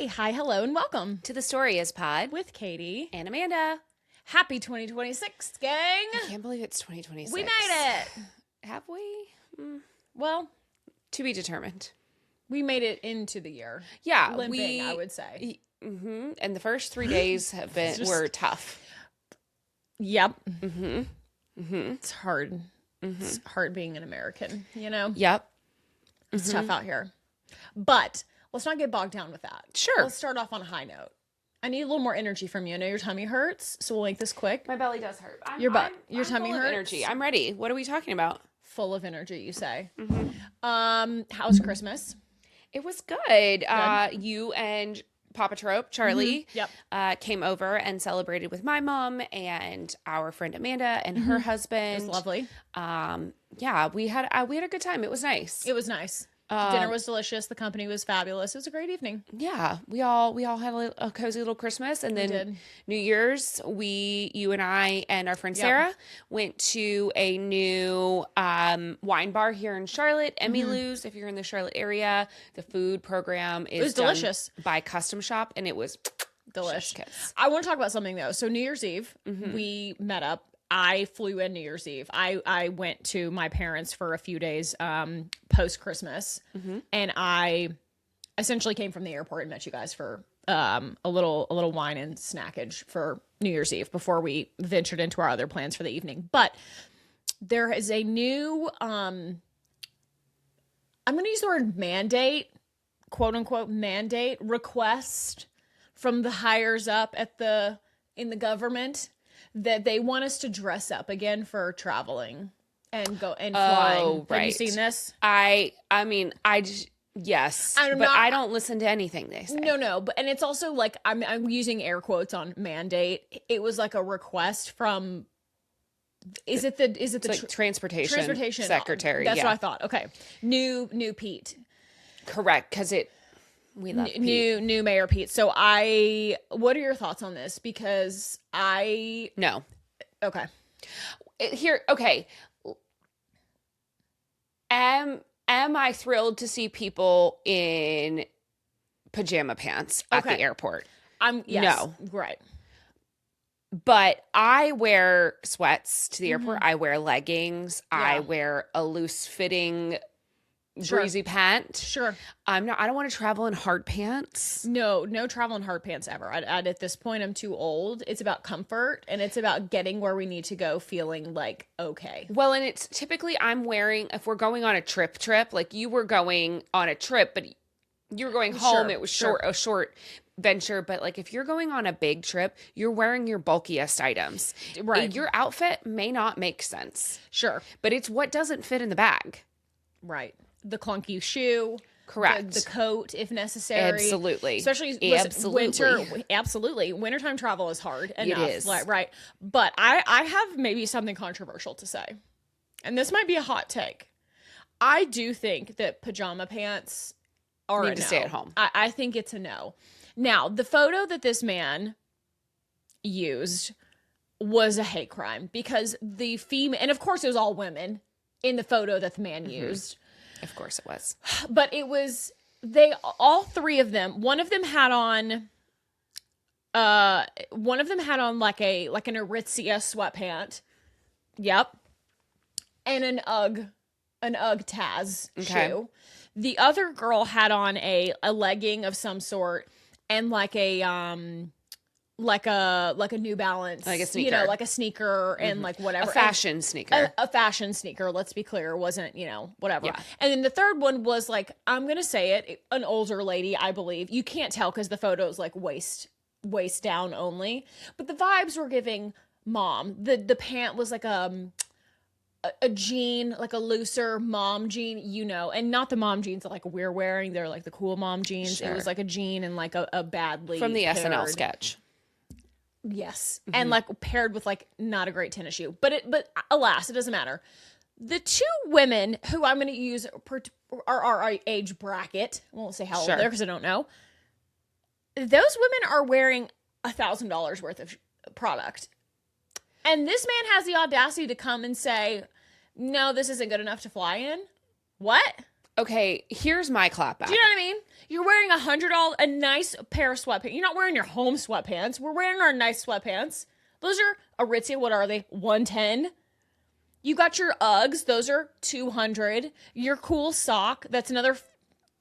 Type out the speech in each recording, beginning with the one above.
hi, hello, and welcome to the Story Is Pod with Katie and Amanda. Happy 2026, gang. I can't believe it's 2026. We made it. Have we? Well, to be determined. We made it into the year. Yeah. Limping, I would say. Mm-hmm. And the first 3 days were tough. Yep. Mm-hmm. Mm-hmm. It's hard. Mm-hmm. It's hard being an American, you know? Yep. It's tough out here. But let's not get bogged down with that. Sure. Let's start off on a high note. I need a little more energy from you. I know your tummy hurts, so we'll make this quick. My belly does hurt. Your tummy hurts? Energy. I'm ready. What are we talking about? Full of energy, you say. Mm-hmm. How's Christmas? It was good. You and Papa Trope, Charlie, came over and celebrated with my mom and our friend Amanda and her husband. It was lovely. Yeah, we had a good time. It was nice. It was nice. Dinner was delicious. The company was fabulous. It was a great evening. Yeah, we all had a cozy little Christmas, and then New Year's, you and I and our friend Sarah went to a new wine bar here in Charlotte, Emmy Lou's. If you're in the Charlotte area, the food program is delicious by Custom Shop, and it was delicious. I want to talk about something though. So New Year's Eve, we met up. I flew in New Year's Eve. I went to my parents for a few days post Christmas, and I essentially came from the airport and met you guys for a little wine and snackage for New Year's Eve before we ventured into our other plans for the evening. But there is a new I'm going to use the word mandate, quote unquote mandate request from the hires up in the government, that they want us to dress up again for traveling and flying. Oh, right. Have you seen this? Yes, I don't listen to anything they say. No, but and it's also like I'm using air quotes on mandate. It was like a request from. Is it the transportation secretary? That's what I thought. Okay, new Pete. Correct, because we love Pete. New Mayor Pete. So what are your thoughts on this? Because no. Okay. Okay. Am I thrilled to see people in pajama pants at the airport? No. Right. But I wear sweats to the airport. I wear leggings. Yeah. I wear a loose fitting breezy pant. Sure. I don't want to travel in hard pants. No travel in hard pants ever. At this point, I'm too old. It's about comfort, and it's about getting where we need to go feeling like okay. Well, and it's typically I'm wearing, if we're going on a trip, like you were going on a trip, but you were going home. Sure, it was a short venture. But like if you're going on a big trip, you're wearing your bulkiest items. Right. Your outfit may not make sense. Sure. But it's what doesn't fit in the bag. Right. The clunky shoe, correct. The coat, if necessary, absolutely. Especially winter. Absolutely, wintertime travel is hard enough. It is right. But I have maybe something controversial to say, and this might be a hot take. I do think that pajama pants are need to stay at home. I think it's a no. Now, the photo that this man used was a hate crime because the female, and of course it was all women in the photo that the man used. Of course it was. But it was, all three of them, one of them had on like an Aritzia sweatpant. Yep. And an UGG Taz shoe. The other girl had on a legging of some sort and like a New Balance, like a sneaker, like a sneaker and like whatever. A fashion sneaker. A fashion sneaker, let's be clear, wasn't, whatever. Yeah. And then the third one was like, I'm going to say it, an older lady, I believe. You can't tell because the photo is like waist down only. But the vibes were giving mom. The pant was like a jean, like a looser mom jean, and not the mom jeans that like we're wearing. They're like the cool mom jeans. Sure. It was like a jean and like a badly from the paired SNL sketch. Yes. And like paired with like not a great tennis shoe. But alas, it doesn't matter. The two women who I'm going to use are our age bracket. I won't say how old they're because I don't know. Those women are wearing $1,000 worth of product. And this man has the audacity to come and say, no, this isn't good enough to fly in. What? Okay, here's my clapback. Do you know what I mean? You're wearing a nice pair of sweatpants. You're not wearing your home sweatpants. We're wearing our nice sweatpants. Those are Aritzia. What are they? 110. You got your Uggs. Those are 200. Your cool sock. That's another,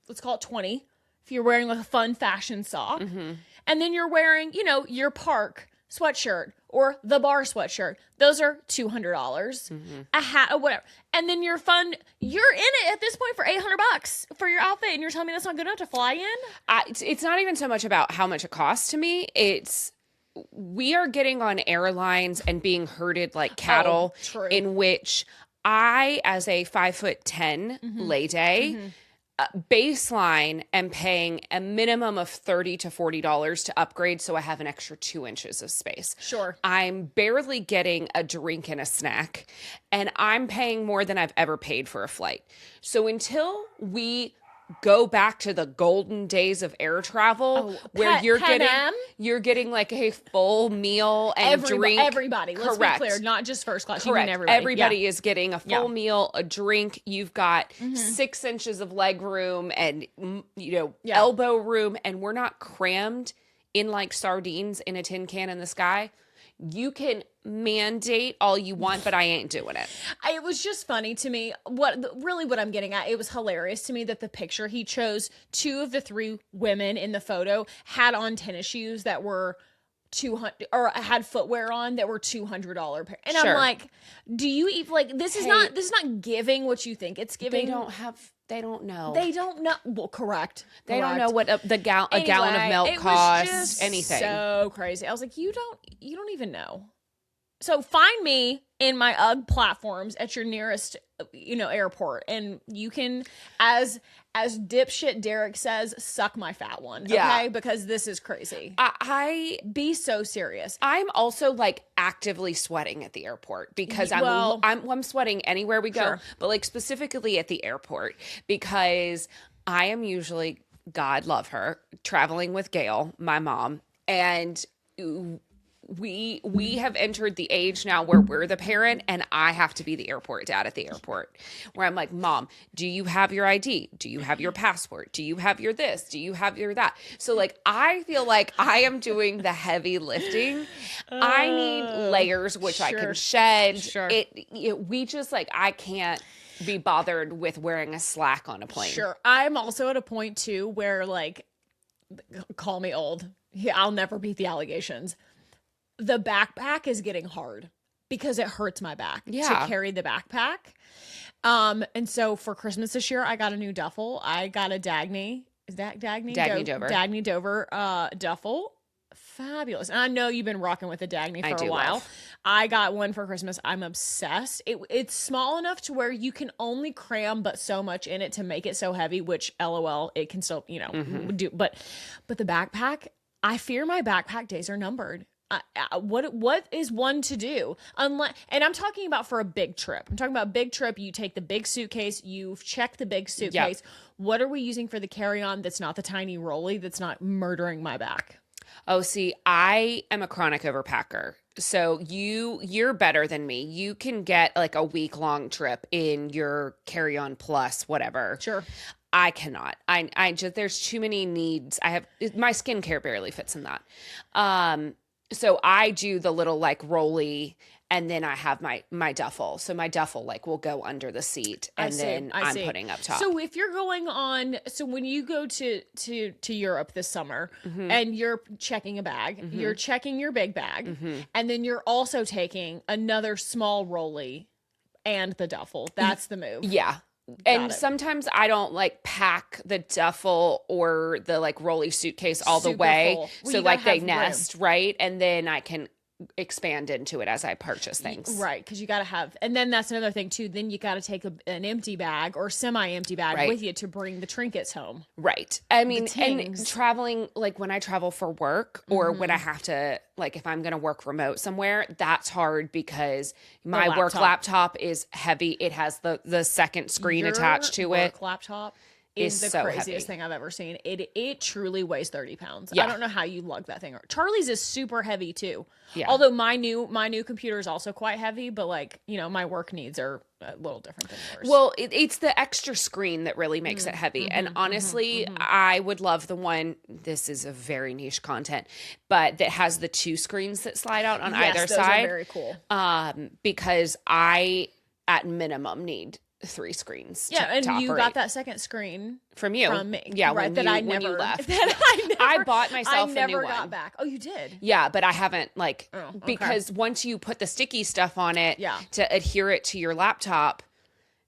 let's call it 20. If you're wearing like a fun fashion sock. And then you're wearing, your park sweatshirt or the bar sweatshirt. Those are $200. A hat or whatever. And then you're in it at this point for $800 for your outfit. And you're telling me that's not good enough to fly in? It's not even so much about how much it costs to me. We are getting on airlines and being herded like cattle, in which I, as a 5'10" lady, baseline am paying a minimum of $30 to $40 to upgrade, so I have an extra 2 inches of space. Sure. I'm barely getting a drink and a snack, and I'm paying more than I've ever paid for a flight. So until we go back to the golden days of air travel, where you're getting like a full meal and drink. Everybody, let's be clear, not just first class. Correct. You mean everybody. Everybody is getting a full meal, a drink. You've got 6 inches of leg room and elbow room, and we're not crammed in like sardines in a tin can in the sky. You can mandate all you want, but I ain't doing it. It was just funny to me. What I'm getting at, it was hilarious to me that the picture he chose, 2 of the 3 women in the photo had on tennis shoes that were 200 or had footwear on that were $200 pair. And I'm like, do you even like this is not giving what you think it's giving? They don't know. They don't know. Well, correct. They don't know what a gallon of milk costs. Anything. So crazy. I was like, you don't even know. So find me in my UGG platforms at your nearest, airport, and you can, as dipshit Derek says, suck my fat one. Yeah. Okay, because this is crazy. I be so serious. I'm also like actively sweating at the airport because I'm sweating anywhere we go, but like specifically at the airport because I am usually, God love her, traveling with Gail, my mom, and we have entered the age now where we're the parent and I have to be the airport dad at the airport, where I'm like, Mom, do you have your ID? Do you have your passport? Do you have your this? Do you have your that? So like, I feel like I am doing the heavy lifting. I need layers, which I can shed. Sure. We just like, I can't be bothered with wearing a slack on a plane. Sure. I'm also at a point too where like, call me old. Yeah, I'll never beat the allegations. The backpack is getting hard because it hurts my back to carry the backpack. And so for Christmas this year, I got a new duffel. I got a Dagny. Is that Dagny? Dover. Dagny Dover duffel. Fabulous. And I know you've been rocking with the Dagny for a while. I got one for Christmas. I'm obsessed. It's small enough to where you can only cram but so much in it to make it so heavy, which LOL, it can still, do. But the backpack, I fear my backpack days are numbered. What is one to do and I'm talking about for a big trip. I'm talking about a big trip. You take the big suitcase, you've checked the big suitcase. Yep. What are we using for the carry-on that's not the tiny rolly that's not murdering my back? Oh, see, I am a chronic overpacker. So you're better than me. You can get like a week-long trip in your carry-on plus whatever. Sure. I cannot. I just, there's too many needs. My skincare barely fits in that. So I do the little like rolly, and then I have my duffel. So my duffel like will go under the seat, and then I'm putting up top. So if you're going on, so when you go to Europe this summer, and you're checking a bag, you're checking your big bag, and then you're also taking another small rolly and the duffel. That's the move. Yeah. And sometimes I don't like pack the duffel or the like rolly suitcase all the way. Well, so like they nest, right? And then I can expand into it as I purchase things. Right, because you got to have, and then that's another thing too. Then you got to take an empty bag or semi-empty bag with you to bring the trinkets home. Right. I mean, and traveling, like when I travel for work or when I have to, like if I'm going to work remote somewhere, that's hard because my work laptop is heavy. It has the second screen attached to it. Laptop is the so craziest heavy. thing I've ever seen. It truly weighs 30 pounds. Yeah. I don't know how you lug that thing. Charlie's is super heavy too. Yeah. Although my new computer is also quite heavy, but like, you know, my work needs are a little different than yours. Well, it's the extra screen that really makes it heavy. And honestly, I would love the one, this is a very niche content, but that has the 2 screens that slide out on either those side. Are very cool. Because I, at minimum, need 3 screens. Yeah, and to you operate. got that second screen from you. from me. Yeah, right, when you left. I bought myself a new one. I never got back. Oh, you did? Yeah, but I haven't okay. Because once you put the sticky stuff on it Yeah. to adhere it to your laptop,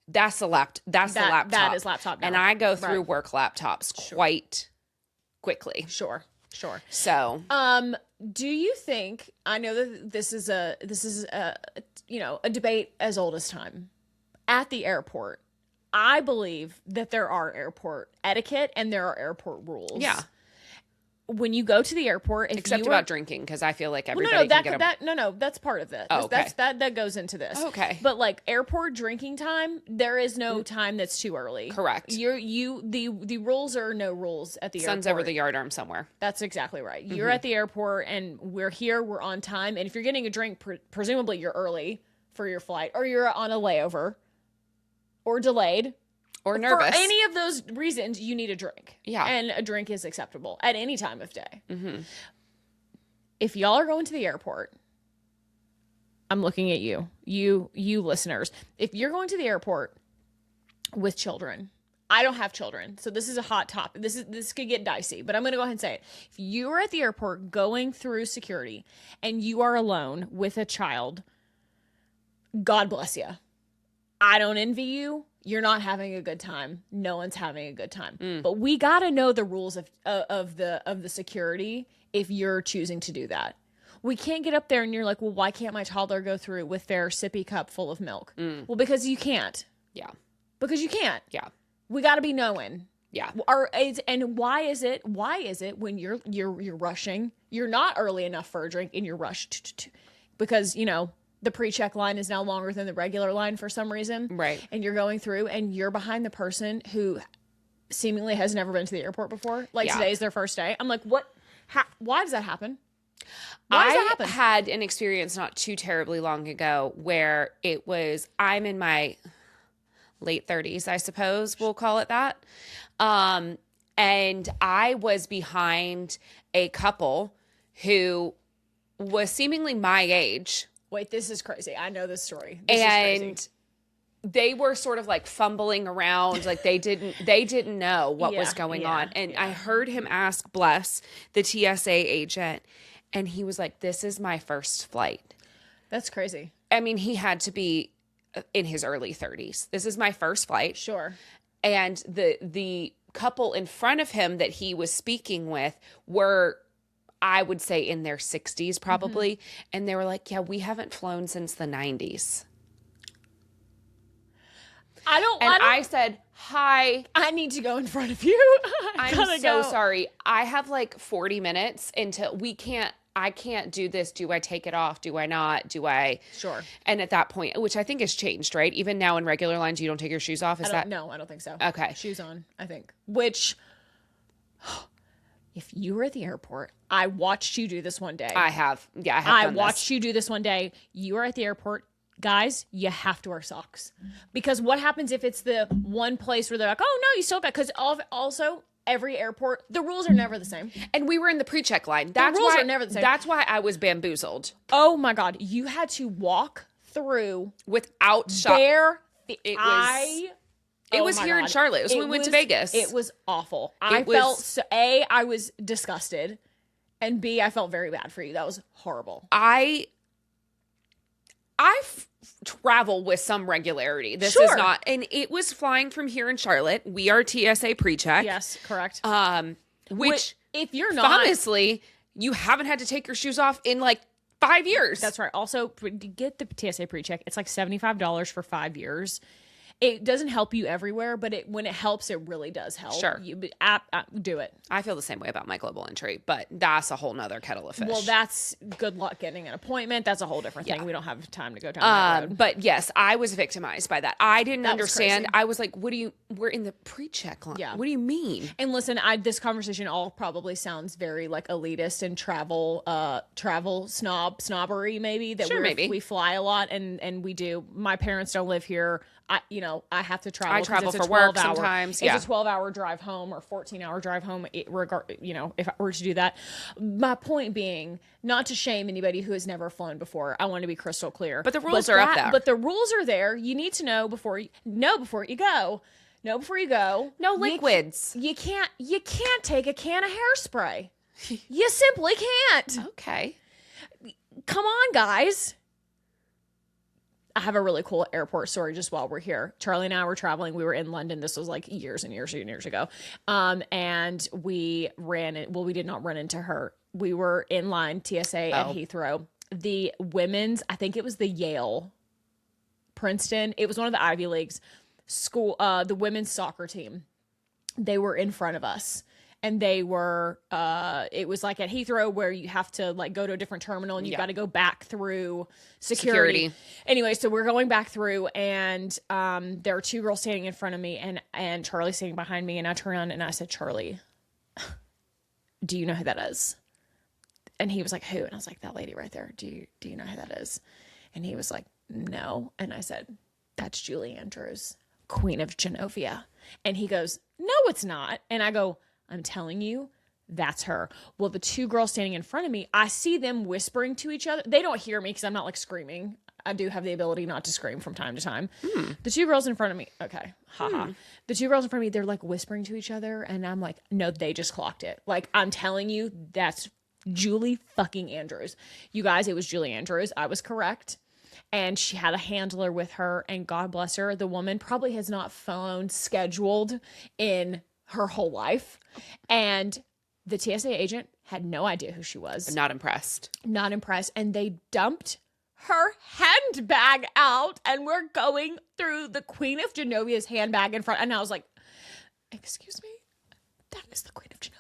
that's the laptop. That is laptop now. And I go through work laptops quite quickly. Sure. So, do you think, I know that this is a you know, a debate as old as time. At the airport, I believe that there are airport etiquette and there are airport rules. yeah. When you go to the airport, Except about drinking, because I feel like everybody can get that's part of it. Oh, okay. That goes into this. Okay. But like airport drinking time, there is no time that's too early. Correct. The rules are no rules at the Sun's airport. over the yardarm somewhere. That's exactly right. You're at the airport and we're here, we're on time. And if you're getting a drink, presumably you're early for your flight or you're on a layover or delayed. Or nervous. For any of those reasons, you need a drink. Yeah. And a drink is acceptable at any time of day. Mm-hmm. If y'all are going to the airport, I'm looking at you listeners. If you're going to the airport with children, I don't have children, so this is a hot topic. This could get dicey, but I'm going to go ahead and say it. If you are at the airport going through security and you are alone with a child, God bless you. I don't envy you. You're not having a good time. No one's having a good time. But we got to know the rules of the security if you're choosing to do that. We can't get up there and you're like, well, why can't my toddler go through with their sippy cup full of milk? Well, because you can't. Yeah. Because you can't. Yeah. We got to be knowing. Yeah. And why is it when you're rushing, you're not early enough for a drink and you're rushed because, you know, the pre-check line is now longer than the regular line for some reason. Right. And you're going through and you're behind the person who seemingly has never been to the airport before. Like today's their first day. I'm like, what? Why does that happen? I had an experience not too terribly long ago where I'm in my late 30s, I suppose we'll call it that. And I was behind a couple who was seemingly my age. Wait, this is crazy. I know this story. And they were sort of like fumbling around, like they didn't know what was going on. And I heard him ask Bless, the TSA agent, and he was like, "This is my first flight." That's crazy. I mean, he had to be in his early 30s. This is my first flight. Sure. And the couple in front of him that he was speaking with were, I would say, in their 60s probably. Mm-hmm. And they were like, yeah, we haven't flown since the 90s. I said, hi. I need to go in front of you. I'm so sorry. I have like 40 minutes until I can't do this. Do I take it off? Do I not? Do I? Sure. And at that point, which I think has changed, right? Even now in regular lines, you don't take your shoes off. No, I don't think so. Okay. Shoes on, I think. Which, if you were at the airport, I watched you do this one day. I have. Yeah, I have. I watched you do this one day. You are at the airport. Guys, you have to wear socks. Because what happens if it's the one place where they're like, oh, no, you still got, because also every airport, the rules are never the same. And we were in the pre-check line. The rules are never the same. That's why I was bamboozled. Oh my God. You had to walk through without shop. It was here in Charlotte. It was when we went to Vegas. It was awful. I was disgusted. And B, I felt very bad for you. That was horrible. I travel with some regularity. This is not, and it was flying from here in Charlotte. We are TSA pre-check. Yes, correct. Which if you're not, famously, you haven't had to take your shoes off in like 5 years. That's right. Also, to get the TSA pre-check, it's like $75 for 5 years. it doesn't help you everywhere, but when it helps, it really does help. Sure. You do it. I feel the same way about my global entry, but that's a whole nother kettle of fish. Well, that's good luck getting an appointment. That's a whole different thing. We don't have time to go down that road. But yes, I was victimized by that. I didn't understand. I was like, we're in the pre-check line. Yeah. What do you mean? And listen, this conversation all probably sounds very like elitist and travel snobbery maybe, that we fly a lot and we do. My parents don't live here. I have to travel. I travel for work sometimes. It's a 12-hour drive home or 14-hour drive home. If I were to do that. My point being, not to shame anybody who has never flown before. I want to be crystal clear. But the rules are up there. But the rules are there. You need to know before you go. Know before you go. No liquids. You can't take a can of hairspray. You simply can't. Okay. Come on, guys. I have a really cool airport story just while we're here. Charlie and I were traveling. We were in London. This was like years and years and years ago. And we did not run into her. We were in line, TSA at Heathrow. The women's, I think it was the Yale, Princeton. It was one of the Ivy Leagues school, the women's soccer team. They were in front of us. And they were, it was like at Heathrow where you have to like go to a different terminal and you've got to go back through security. Anyway, so we're going back through and there are two girls standing in front of me and Charlie standing behind me. And I turned around and I said, Charlie, do you know who that is? And he was like, who? And I was like, that lady right there. Do you know who that is? And he was like, no. And I said, that's Julie Andrews, Queen of Genovia. And he goes, no, it's not. And I go, I'm telling you, that's her. Well, the two girls standing in front of me, I see them whispering to each other. They don't hear me because I'm not like screaming. I do have the ability not to scream from time to time. The two girls in front of me, okay, haha. The two girls in front of me, they're like whispering to each other. And I'm like, no, they just clocked it. Like, I'm telling you, that's Julie fucking Andrews. You guys, it was Julie Andrews. I was correct. And she had a handler with her. And God bless her. The woman probably has not flown scheduled in her whole life. And the TSA agent had no idea who she was. I'm not impressed. Not impressed. And they dumped her handbag out and we're going through the Queen of Genovia's handbag in front. And I was like, excuse me? That is the Queen of Genovia.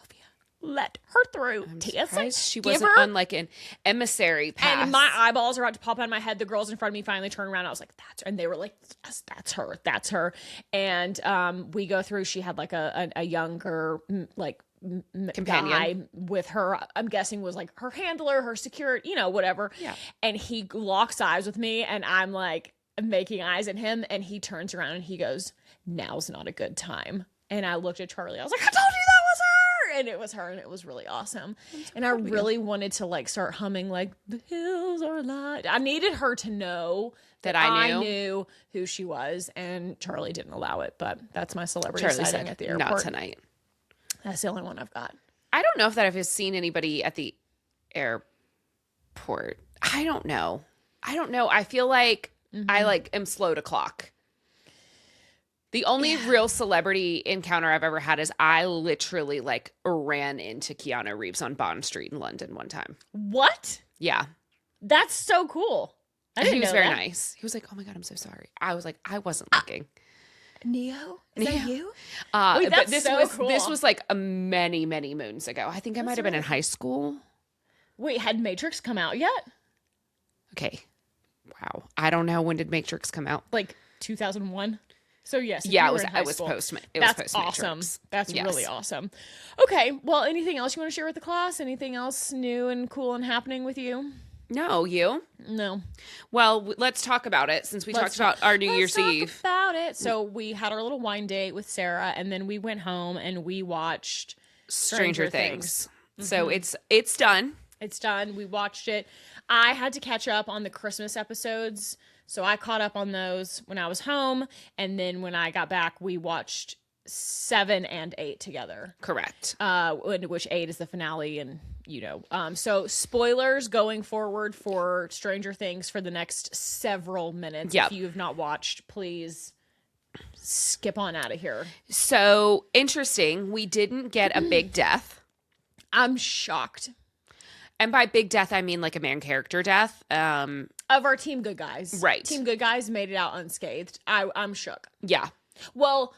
Let her through. TSA. She wasn't on like an emissary pass. And my eyeballs are about to pop out of my head. The girls in front of me finally turned around. I was like, that's her. And they were like, yes, that's her. That's her. And we go through. She had like a younger like companion guy with her. I'm guessing was like her handler, her security, whatever. Yeah. And he locks eyes with me and I'm like making eyes at him. And he turns around and he goes, now's not a good time. And I looked at Charlie. I was like, I told you that was her. And it was her, and it was really awesome. And I really wanted to like start humming like the hills are alive. I needed her to know that I knew who she was, and Charlie didn't allow it. But that's my celebrity sighting at the airport. Not tonight. That's the only one I've got. I don't know if that I've seen anybody at the airport. I don't know. I feel like I like am slow to clock. The only real celebrity encounter I've ever had is I literally like ran into Keanu Reeves on Bond Street in London one time. What? Yeah. That's so cool. He was very nice. He was like, oh my God, I'm so sorry. I was like, I wasn't looking. Neo? Is that you? Wait, but this was like many, many moons ago. I think I might have been in high school. Wait, had Matrix come out yet? Okay. Wow. I don't know. When did Matrix come out? Like 2001? So yes, yeah, it was post. That's awesome. That's really awesome. Okay, well, anything else you want to share with the class? Anything else new and cool and happening with you? No, you? No. Well, let's talk about it since we talked about our New Year's Eve. About it. So we had our little wine date with Sarah, and then we went home and we watched Stranger Things. So it's done. It's done. We watched it. I had to catch up on the Christmas episodes. So I caught up on those when I was home. And then when I got back, we watched 7 and 8 together. Correct. Which 8 is the finale. And, so spoilers going forward for Stranger Things for the next several minutes. Yep. If you have not watched, please skip on out of here. So interesting. We didn't get a big death. I'm shocked. And by big death, I mean like a main character death. Of our Team Good Guys. Right. Team Good Guys made it out unscathed. I'm shook. Yeah. Well,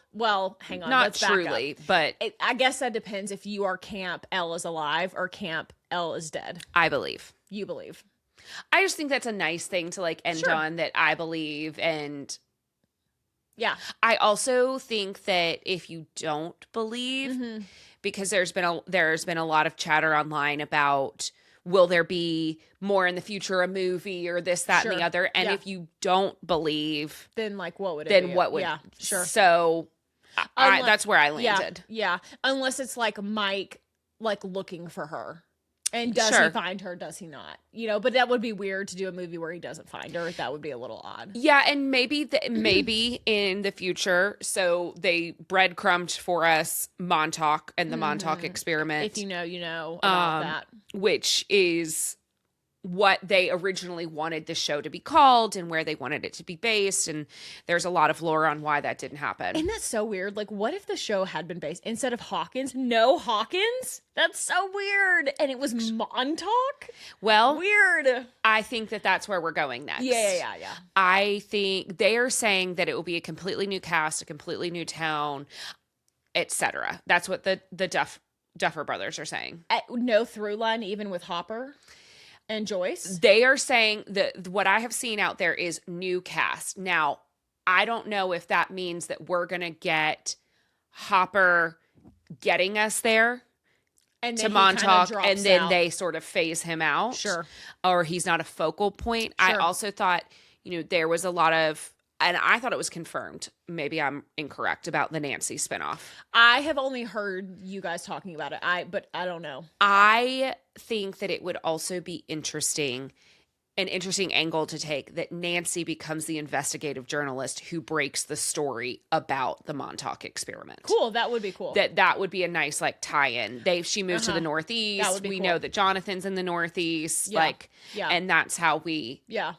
hang on. Not let's back truly, up. but... I guess that depends if you are camp Elle is alive or camp Elle is dead. I believe. You believe. I just think that's a nice thing to like end on, that I believe. And yeah, I also think that if you don't believe, because there's been a lot of chatter online about, will there be more in the future, a movie or this, that, and the other? And if you don't believe, then like what would it then be? what would? Yeah, sure. So that's where I landed. Yeah. Unless it's like Mike like looking for her. And does he find her? Does he not? You know, but that would be weird to do a movie where he doesn't find her. That would be a little odd. Yeah, and maybe in the future, so they breadcrumbed for us Montauk and the Montauk experiment. If you know, you know about that. Which is what they originally wanted the show to be called and where they wanted it to be based. And there's a lot of lore on why that didn't happen. Isn't that so weird? Like, what if the show had been based instead of Hawkins? No Hawkins? That's so weird. And it was Montauk? Well, weird. I think that's where we're going next. Yeah. I think they are saying that it will be a completely new cast, a completely new town, etc. That's what the Duffer brothers are saying. No through line, even with Hopper and Joyce? They are saying that what I have seen out there is new cast. Now, I don't know if that means that we're going to get Hopper getting us there and to Montauk, and then they sort of phase him out. Sure. Or he's not a focal point. Sure. I also thought, there was a lot of, and I thought it was confirmed, maybe I'm incorrect, about the Nancy spinoff. I have only heard you guys talking about it, but I don't know. I think that it would also be an interesting angle to take, that Nancy becomes the investigative journalist who breaks the story about the Montauk experiment. Cool, that would be cool. That would be a nice like tie-in. She moves to the Northeast. That would be we cool. know that Jonathan's in the Northeast. Yeah. And that's how we. Yeah.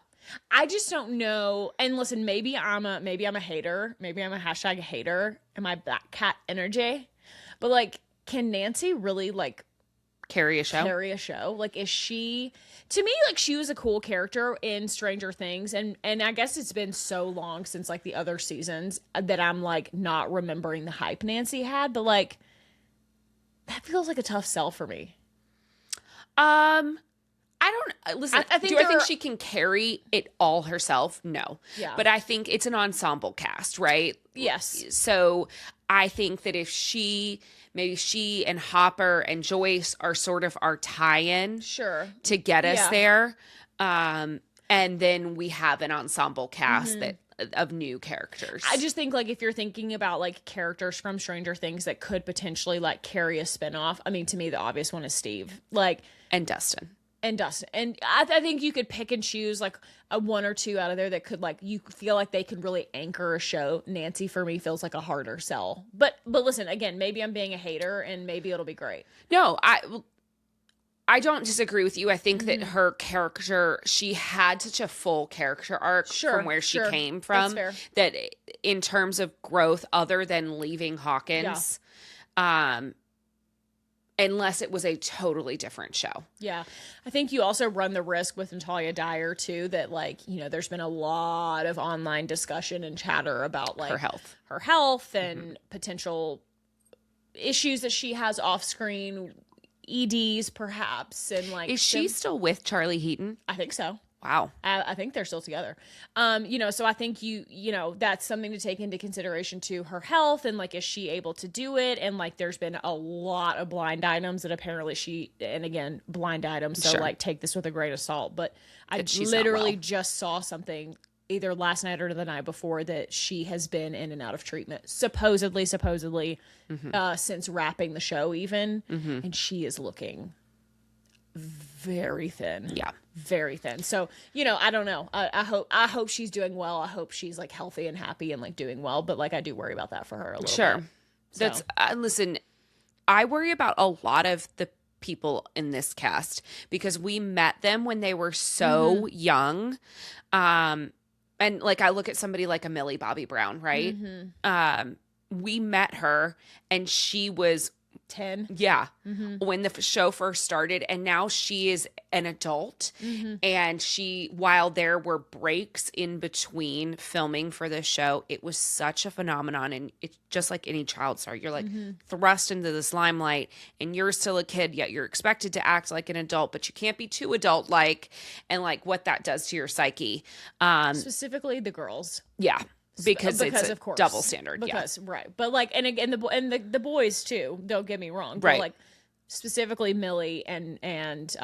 I just don't know. And listen, maybe I'm a hater. Maybe I'm a hashtag hater in my black cat energy. But like, can Nancy really like carry a show? Like, is she, to me, like, she was a cool character in Stranger Things. And I guess it's been so long since like the other seasons that I'm like not remembering the hype Nancy had. But like, that feels like a tough sell for me. I don't listen. I think she can carry it all herself? No. Yeah. But I think it's an ensemble cast, right? Yes. So I think that if maybe she and Hopper and Joyce are sort of our tie-in, sure, to get us there, and then we have an ensemble cast of new characters. I just think like if you're thinking about like characters from Stranger Things that could potentially like carry a spinoff, I mean, to me the obvious one is Steve, and Dustin. And I think you could pick and choose like a one or two out of there that could like, you feel like they could really anchor a show. Nancy for me feels like a harder sell. But listen, again, maybe I'm being a hater and maybe it'll be great. No, I don't disagree with you. I think that her character, she had such a full character arc from where she came from. That's fair. That in terms of growth, other than leaving Hawkins, unless it was a totally different show. Yeah. I think you also run the risk with Natalia Dyer too, that like, there's been a lot of online discussion and chatter about like her health and potential issues that she has off screen, EDs perhaps. And like, is she still with Charlie Heaton? I think so. Wow. I think they're still together. So I think that's something to take into consideration too, her health and like, is she able to do it? And like, there's been a lot of blind items that apparently blind items. So like, take this with a grain of salt, but I literally just saw something either last night or the night before that she has been in and out of treatment, supposedly, since wrapping the show even. And she is looking very thin. Yeah. Very thin. So, I don't know. I hope she's doing well. I hope she's like healthy and happy and like doing well, but like I do worry about that for her a little bit. So. That's listen, I worry about a lot of the people in this cast because we met them when they were so young. And like I look at somebody like a Millie Bobby Brown, right? We met her and she was 10. Yeah. When the show first started, and now she is an adult, and while there were breaks in between filming for this show, it was such a phenomenon, and it's just like any child star. You're like thrust into this limelight, and you're still a kid, yet you're expected to act like an adult, but you can't be too adult-like, and like what that does to your psyche. Specifically the girls. Yeah. Because it's a of course, double standard. Because right, but like, and again, the boys too. Don't get me wrong. But right. Like specifically Millie and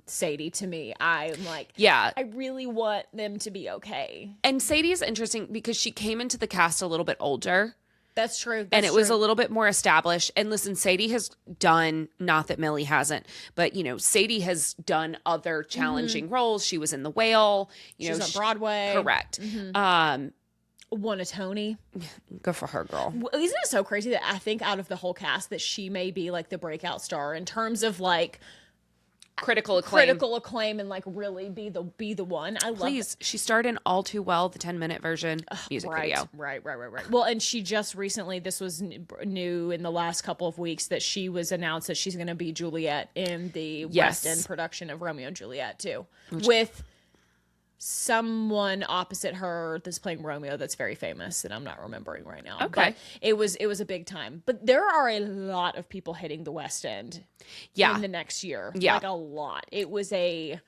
Sadie. To me, I'm like, yeah, I really want them to be okay. And Sadie is interesting because she came into the cast a little bit older. That's true. And it was a little bit more established. And listen, Sadie has done, not that Millie hasn't, but, you know, Sadie has done other challenging roles. She was in The Whale. She's on Broadway. Correct. Won a Tony. Good for her, girl. Isn't it so crazy that I think out of the whole cast that she may be like the breakout star in terms of like critical acclaim and like really be the one. I love it. She starred in All Too Well, the 10-minute version music video. Right. Well, and she just recently, this was new in the last couple of weeks, that she was announced that she's going to be Juliet in the West End production of Romeo and Juliet too, with someone opposite her that's playing Romeo that's very famous that I'm not remembering right now. Okay. But it was a big time. But there are a lot of people hitting the West End in the next year. Yeah. Like a lot. It was I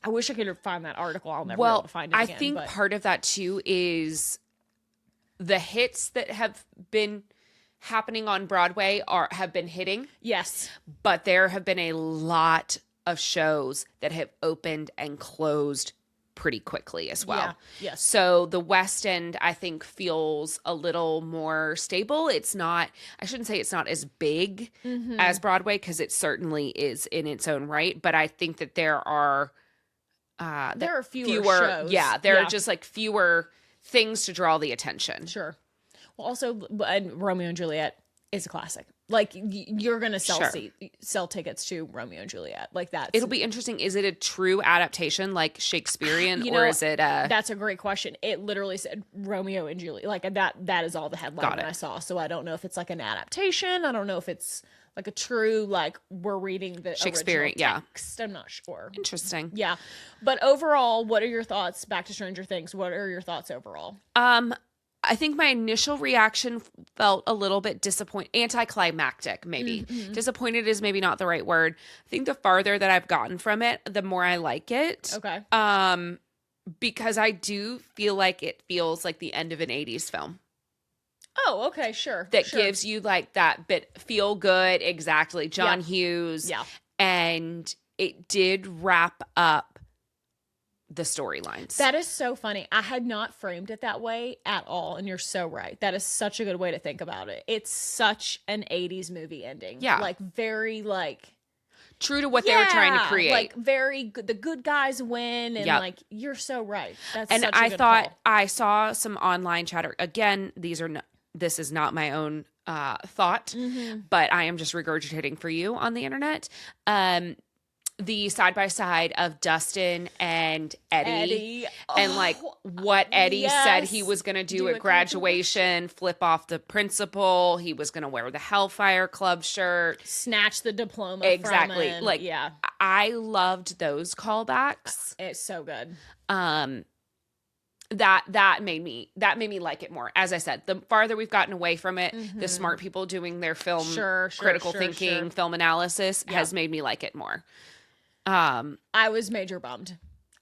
wish I could find that article. I'll never be able to find it again. I think part of that too is the hits that have been happening on Broadway have been hitting. Yes. But there have been a lot of shows that have opened and closed pretty quickly as well. Yeah. Yes. So the West End, I think, feels a little more stable. It's not, I shouldn't say it's not as big as Broadway, because it certainly is in its own right. But I think that there are fewer shows. Yeah. There are just like fewer things to draw the attention. Sure. Well, also, Romeo and Juliet is a classic. Like, you're going to sell tickets to Romeo and Juliet. Like that. It'll be interesting. Is it a true adaptation like Shakespearean, or is it That's a great question. It literally said Romeo and Juliet. Like that is all the headline that I saw. So I don't know if it's like an adaptation. I don't know if it's like a true, like, we're reading the Shakespearean text. I'm not sure. Interesting. Yeah. But overall, what are your thoughts? Back to Stranger Things. What are your thoughts overall? I think my initial reaction felt a little bit anticlimactic, maybe. Disappointed is maybe not the right word. I think the farther that I've gotten from it, the more I like it. Okay. Because I do feel like it feels like the end of an 80s film. Oh, okay, sure. That gives you like that bit feel good, exactly. John Hughes. Yeah. And it did wrap up the storylines. That is so funny. I had not framed it that way at all, and you're so right. That is such a good way to think about it. It's such an 80s movie ending. Yeah. Like, very, like, true to what they were trying to create. Like, very good. The good guys win, and like, you're so right. That's and such a I good thought call. I saw some online chatter. Again, this is not my own thought, but I am just regurgitating for you on the internet. The side-by-side of Dustin and Eddie. And like what Eddie said he was going to do at graduation, flip off the principal. He was going to wear the Hellfire Club shirt. Snatch the diploma exactly. from him. Like, I loved those callbacks. It's so good. That made me like it more. As I said, the farther we've gotten away from it, the smart people doing their film critical thinking, film analysis has made me like it more. I was major bummed.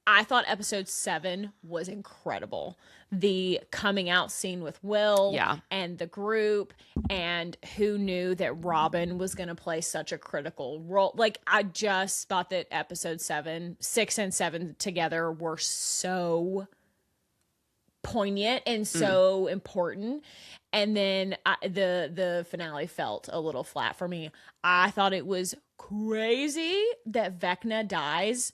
I thought episode 7 was incredible. The coming out scene with Will and the group, and who knew that Robin was going to play such a critical role. Like, I just thought that episode 6 and 7 together were so poignant and so important. And then the finale felt a little flat for me. I thought it was crazy that Vecna dies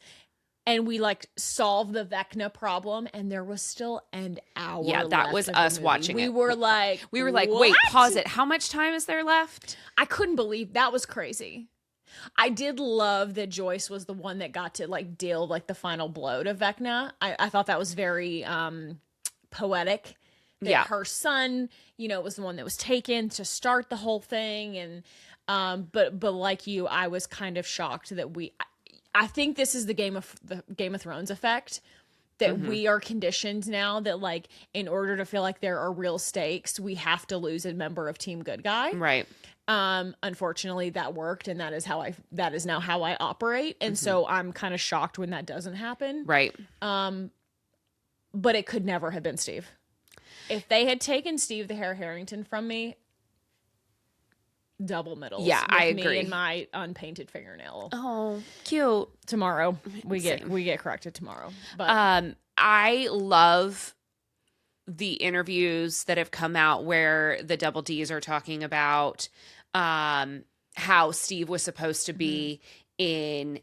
and we like solve the Vecna problem, and there was still an hour left. That was us watching it. We were like, wait, pause it. How much time is there left? I couldn't believe that was crazy. I did love that Joyce was the one that got to like deal like the final blow to Vecna. I thought that was very poetic. That her son, was the one that was taken to start the whole thing. And But like you, I was kind of shocked that I think this is the Game of Thrones effect, that we are conditioned now that, like, in order to feel like there are real stakes, we have to lose a member of Team Good Guy. Right. Unfortunately that worked, and that is now how I operate. And so I'm kind of shocked when that doesn't happen. Right. But it could never have been Steve. If they had taken Steve the Hair Harrington from me, double middles. Yeah, I agree. Me and my unpainted fingernail. Oh, cute. Tomorrow we get corrected tomorrow. But I love the interviews that have come out where the Double Ds are talking about how Steve was supposed to be in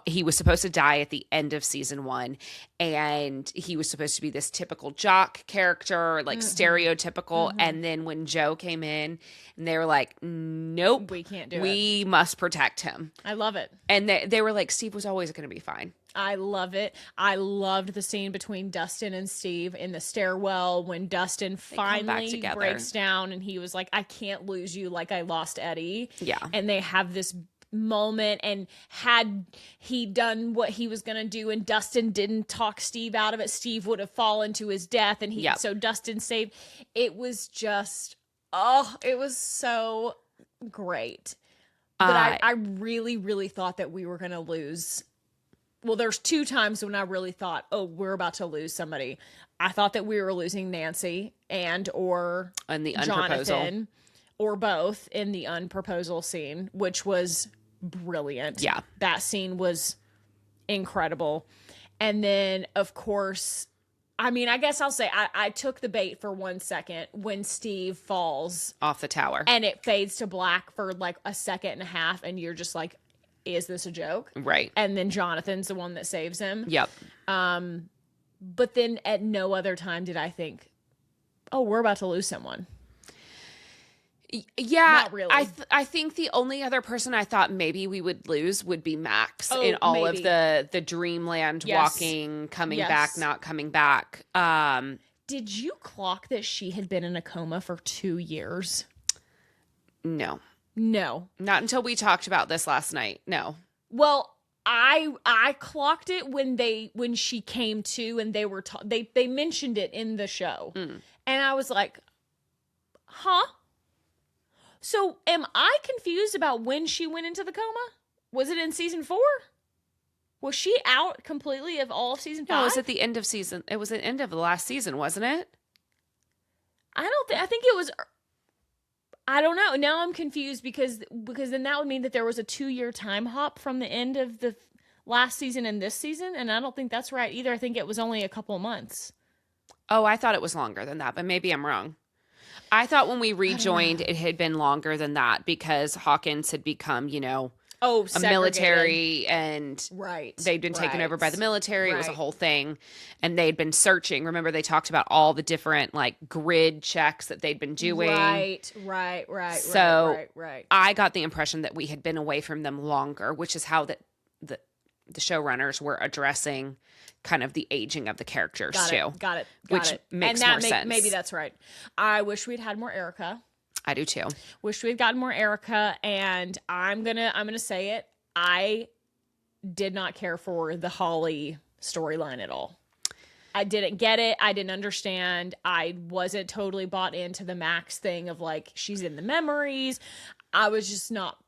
he was supposed to die at the end of season 1, and he was supposed to be this typical jock character, like stereotypical. And then when Joe came in, and they were like, nope, we can't do it. We must protect him. I love it. And they were like, Steve was always going to be fine. I love it. I loved the scene between Dustin and Steve in the stairwell when Dustin finally breaks down and he was like, I can't lose you like I lost Eddie. Yeah. And they have this moment, and had he done what he was gonna do and Dustin didn't talk Steve out of it, Steve would have fallen to his death, and so Dustin saved. It was just it was so great. But I really, really thought that we were gonna lose. Well, there's 2 times when I really thought, we're about to lose somebody. I thought that we were losing Nancy or the Jonathan, or both in the unproposal scene, which was brilliant. Yeah. That scene was incredible. And then, of course, I mean, I guess I'll say I took the bait for 1 second when Steve falls off the tower. And it fades to black for like a second and a half, and you're just like, is this a joke? Right. And then Jonathan's the one that saves him. Yep. But then at no other time did I think, we're about to lose someone. Yeah, not really. I think the only other person I thought maybe we would lose would be Max in all of the dreamland walking, coming back, not coming back. Did you clock that she had been in a coma for 2 years? No. Not until we talked about this last night. No. Well, I clocked it when she came to, and they were they mentioned it in the show, and I was like, huh. So am I confused about when she went into the coma? Was it in season 4? Was she out completely of all of season 5? No, it was at the end of season. It was the end of the last season, wasn't it? I think it was. I don't know. Now I'm confused because then that would mean that there was a 2-year time hop from the end of the last season and this season, and I don't think that's right either. I think it was only a couple of months. Oh, I thought it was longer than that, but maybe I'm wrong. I thought when we rejoined, it had been longer than that because Hawkins had become, a military, and they'd been taken over by the military. It was a whole thing, and they'd been searching. Remember, they talked about all the different like grid checks that they'd been doing. Right. So I got the impression that we had been away from them longer, which is how the showrunners were addressing kind of the aging of the characters too. Got it. Which makes more sense. Maybe that's right. I wish we'd had more Erica. I do too. Wish we'd gotten more Erica, and I'm gonna say it. I did not care for the Holly storyline at all. I didn't get it. I didn't understand. I wasn't totally bought into the Max thing of like she's in the memories. I was just not.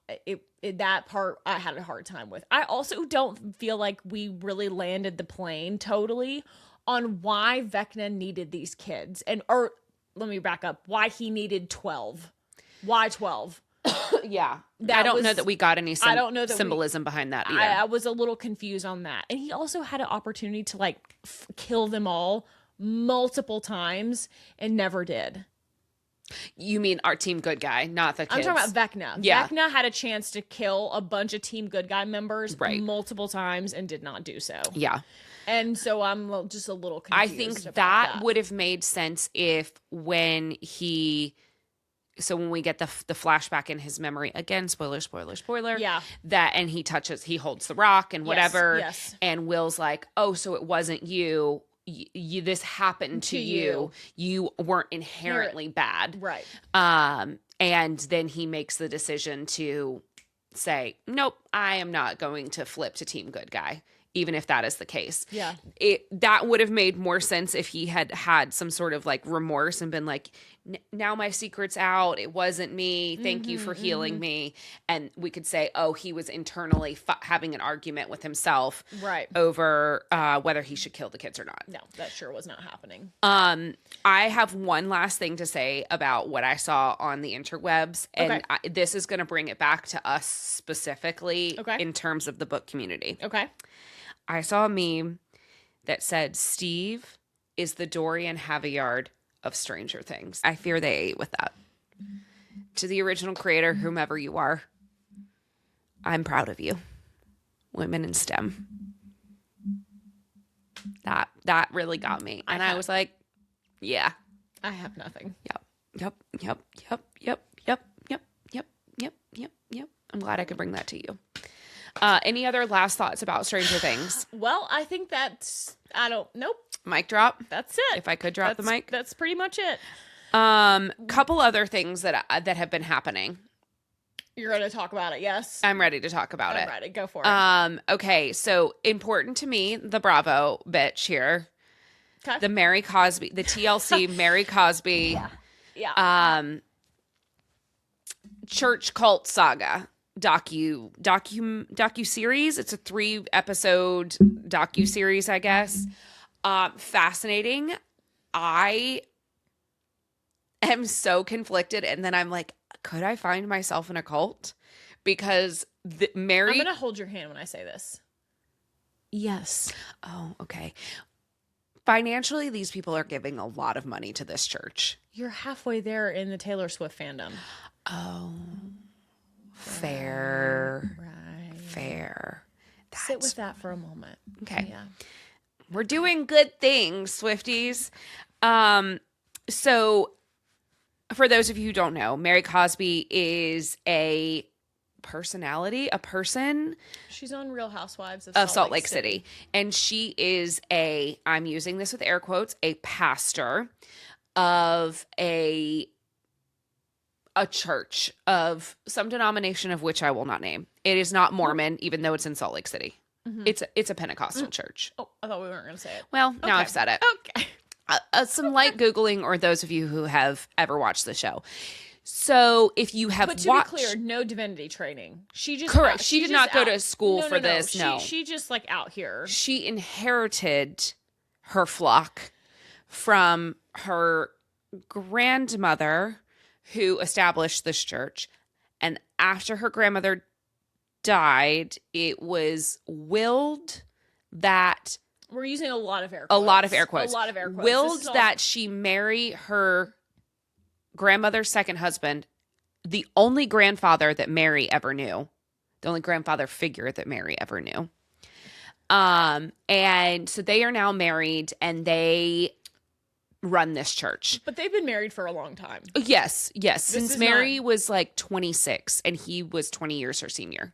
That part I had a hard time with. I also don't feel like we really landed the plane totally on why Vecna needed these kids, or let me back up. Why he needed 12? Why 12? Yeah, I don't know that we got any symbolism behind that either. I was a little confused on that, and he also had an opportunity to like kill them all multiple times and never did. You mean our Team Good Guy, not the kids. I'm talking about Vecna. Yeah. Vecna had a chance to kill a bunch of Team Good Guy members multiple times and did not do so. Yeah. And so I'm just a little confused. I think that would have made sense if when we get the flashback in his memory, again, spoiler. Yeah. That, and he holds the rock and whatever. Yes. And Will's like, oh, so it wasn't you. this happened to you. You weren't inherently bad. Right. And then he makes the decision to say, nope, I am not going to flip to team good guy, even if that is the case. Yeah. That would have made more sense if he had some sort of like remorse and been like, now my secret's out. It wasn't me. Thank you for healing me. And we could say, oh, he was internally having an argument with himself over whether he should kill the kids or not. No, that sure was not happening. I have one last thing to say about what I saw on the interwebs. And this is going to bring it back to us specifically in terms of the book community. Okay. I saw a meme that said, Steve is the Dorian Havillard of Stranger Things. I fear they ate with that. To the original creator, whomever you are, I'm proud of you. Women in STEM. That really got me. And I was like, yeah. I have nothing. Yep. I'm glad I could bring that to you. Any other last thoughts about Stranger Things? Well, I think nope. Mic drop. That's it. If I could drop the mic. That's pretty much it. Couple other things that have been happening. You're going to talk about it, yes? I'm ready to talk about it. I'm ready. Go for it. Okay, so important to me, the Bravo bitch here. Okay. The Mary Cosby, the TLC Mary Cosby. Yeah. Church cult saga. Docu series. It's a 3-episode docu series, I guess. Fascinating. I am so conflicted, and then I'm like, could I find myself in a cult? Because Mary. I'm gonna hold your hand when I say this. Yes. Oh, okay. Financially, these people are giving a lot of money to this church. You're halfway there in the Taylor Swift fandom. Oh. Fair. Right. Fair. Sit with that for a moment. Okay. Yeah. We're doing good things, Swifties. So for those of you who don't know, Mary Cosby is a person. She's on Real Housewives of Salt Lake City. And she is I'm using this with air quotes, a pastor of a church of some denomination of which I will not name. It is not Mormon, even though it's in Salt Lake City. Mm-hmm. It's a Pentecostal church. Oh, I thought we weren't going to say it. Well, now I've said it. Okay. Some light Googling, or those of you who have ever watched the show. So if you have watched... But to be clear, no divinity training. She just... Correct. She did not go to school for this. No. She just like out here. She inherited her flock from her grandmother, who established this church. And after her grandmother died, it was willed that... We're using a lot of air quotes. A lot of air quotes. Willed that she marry her grandmother's second husband, the only grandfather that Mary ever knew. The only grandfather figure that Mary ever knew. And so they are now married, and they run this church. But they've been married for a long time. Yes. Since Mary was like 26 and he was 20 years her senior.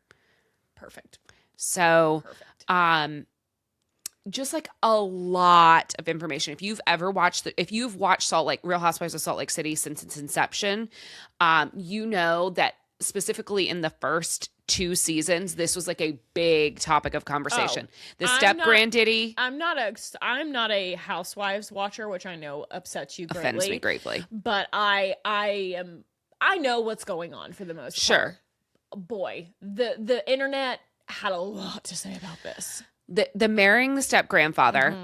Perfect. So, just like a lot of information. If you've watched Real Housewives of Salt Lake City since its inception, you know that specifically in the first 2 seasons, this was like a big topic of conversation. The granddaddy. I'm not a Housewives watcher, which I know upsets you greatly. Offends me greatly. But I know what's going on for the most part. Sure. Boy, the internet had a lot to say about this. The marrying the step grandfather.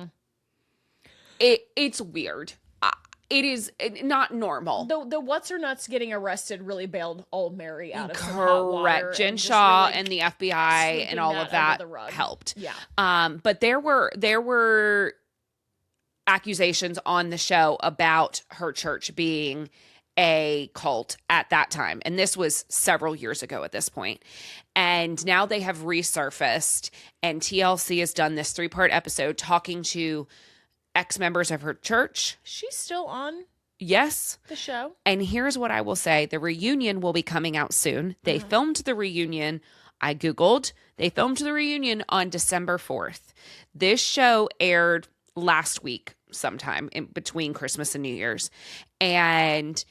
Mm-hmm. It's weird. It is not normal. The what's her nuts getting arrested really bailed old Mary out of some hot water. Correct. Jen Shaw and the FBI and all of that helped. Yeah. But there were accusations on the show about her church being a cult at that time. And this was several years ago at this point. And now they have resurfaced, and TLC has done this 3-part episode talking to ex-members of her church. She's still on Yes. the show. And here's what I will say. The reunion will be coming out soon. They filmed the reunion. I Googled. They filmed the reunion on December 4th. This show aired last week sometime in between Christmas and New Year's. And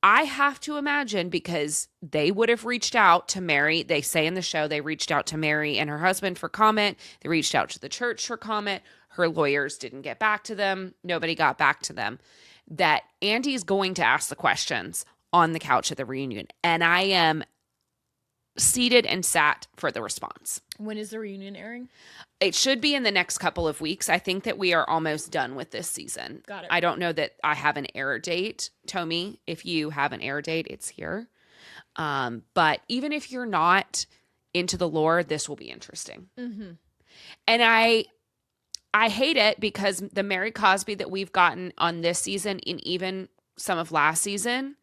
I have to imagine, because they would have reached out to Mary. They say in the show they reached out to Mary and her husband for comment. They reached out to the church for comment. Her lawyers didn't get back to them. Nobody got back to them. That Andy's going to ask the questions on the couch at the reunion. And I am seated and sat for the response. When is the reunion airing? It should be in the next couple of weeks. I think that we are almost done with this season. Got it. I don't know that I have an air date. Tommy, if you have an air date, it's here. But even if you're not into the lore, this will be interesting. Mm-hmm. And I hate it because the Mary Cosby that we've gotten on this season and even some of last season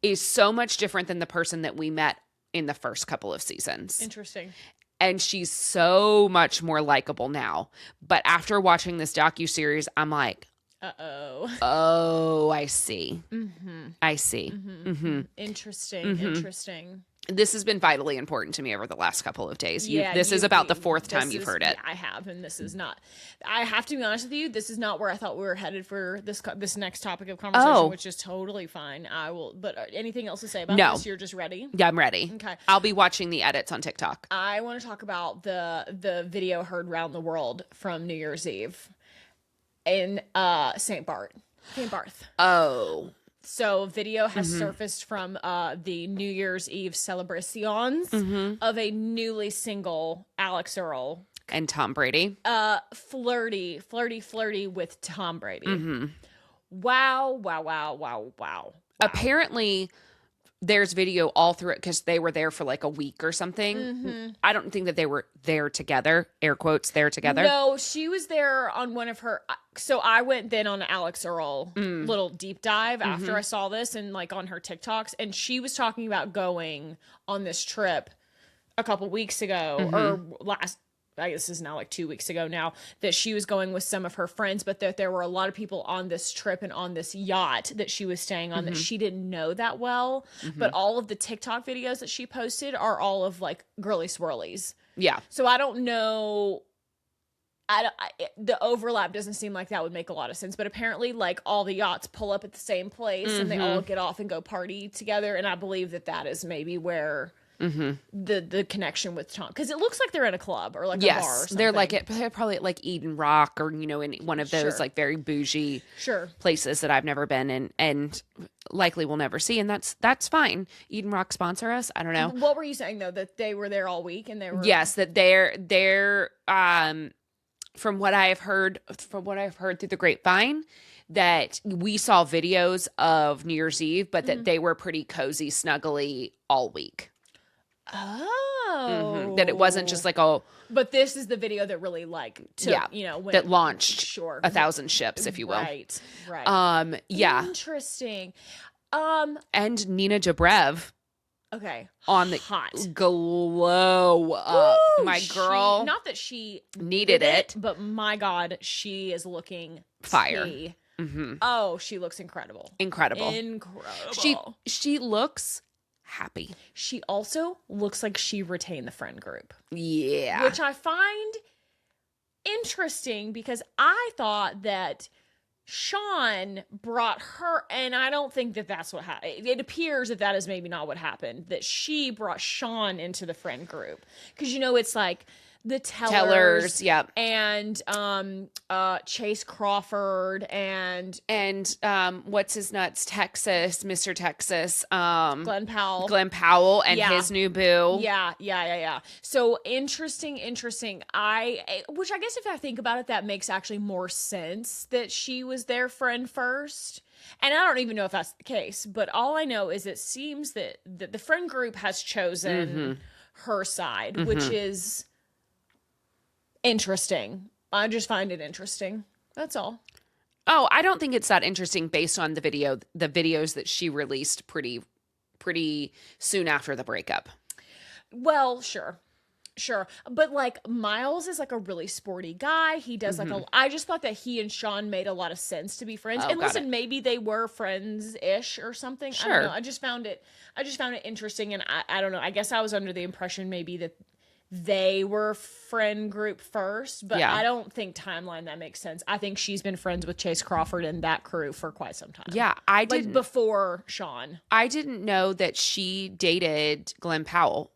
is so much different than the person that we met in the first couple of seasons. Interesting. And she's so much more likable now. But after watching this docuseries, I'm like, oh, I see. Mm-hmm. I see. Mm-hmm. Mm-hmm. Interesting. Mm-hmm. Interesting. This has been vitally important to me over the last couple of days. This is about the fourth time you've heard it. I have, and this is not. I have to be honest with you. This is not where I thought we were headed for this next topic of conversation, which is totally fine. I will. But anything else to say about this? You're just ready? Yeah, I'm ready. Okay. I'll be watching the edits on TikTok. I want to talk about the video heard around the world from New Year's Eve in St. Barth. Oh. So video has surfaced from the New Year's Eve celebrations of a newly single Alix Earle. And Tom Brady. Flirty with Tom Brady. Mm-hmm. Wow. Apparently, there's video all through it because they were there for like a week or something. Mm-hmm. I don't think that they were there together, air quotes, there together. No, she was there on one of her. So I went then on Alix Earle little deep dive after I saw this and like on her TikToks. And she was talking about going on this trip a couple weeks ago or I guess this is now like 2 weeks ago now, that she was going with some of her friends, but that there were a lot of people on this trip and on this yacht that she was staying on that she didn't know that well. But all of the TikTok videos that she posted are all of like girly swirlies. Yeah. So I don't know. The overlap doesn't seem like that would make a lot of sense, but apparently like all the yachts pull up at the same place and they all get off and go party together. And I believe that is maybe where the connection with Tom, because it looks like they're in a club or like a bar or something. They're like they're probably at like Eden Rock or in one of those like very bougie places that I've never been in and likely will never see, and that's fine. Eden Rock sponsor us. I don't know. What were you saying though, that they were there all week and they were that they're from what I've heard through the grapevine, that we saw videos of New Year's Eve, but that they were pretty cozy, snuggly all week. Oh. That it wasn't just like but this is the video that really like that launched 1,000 ships, if you will. Right. Interesting. And Nina Dobrev. Okay. On the hot glow up. Ooh, my girl. Not that she needed it, but my God, she is looking fire. Oh, she looks incredible. Incredible. She looks happy. She also looks like she retained the friend group. Yeah. Which I find interesting because I thought that Sean brought her, and I don't think that that's what happened. It appears that is maybe not what happened, that she brought Sean into the friend group. Because, it's like the Tellers yep. And Chase Crawford and what's his nuts, Mr. Texas, Glenn Powell and his new boo. Yeah. So interesting. Which I guess if I think about it, that makes actually more sense that she was their friend first. And I don't even know if that's the case, but all I know is it seems that the friend group has chosen her side, which is interesting. I just find it interesting. That's all. Oh, I don't think it's that interesting based on the videos that she released pretty soon after the breakup. Well, sure. But like Miles is like a really sporty guy. He does I just thought that he and Sean made a lot of sense to be friends. And listen, maybe they were friends-ish or something. Sure. I don't know. I just found it interesting. And I don't know. I guess I was under the impression maybe they were friend group first, but Yeah. I don't think timeline that makes sense. I think she's been friends with Chase Crawford and that crew for quite some time. Yeah, I like didn't before Sean. I didn't know that she dated Glenn Powell.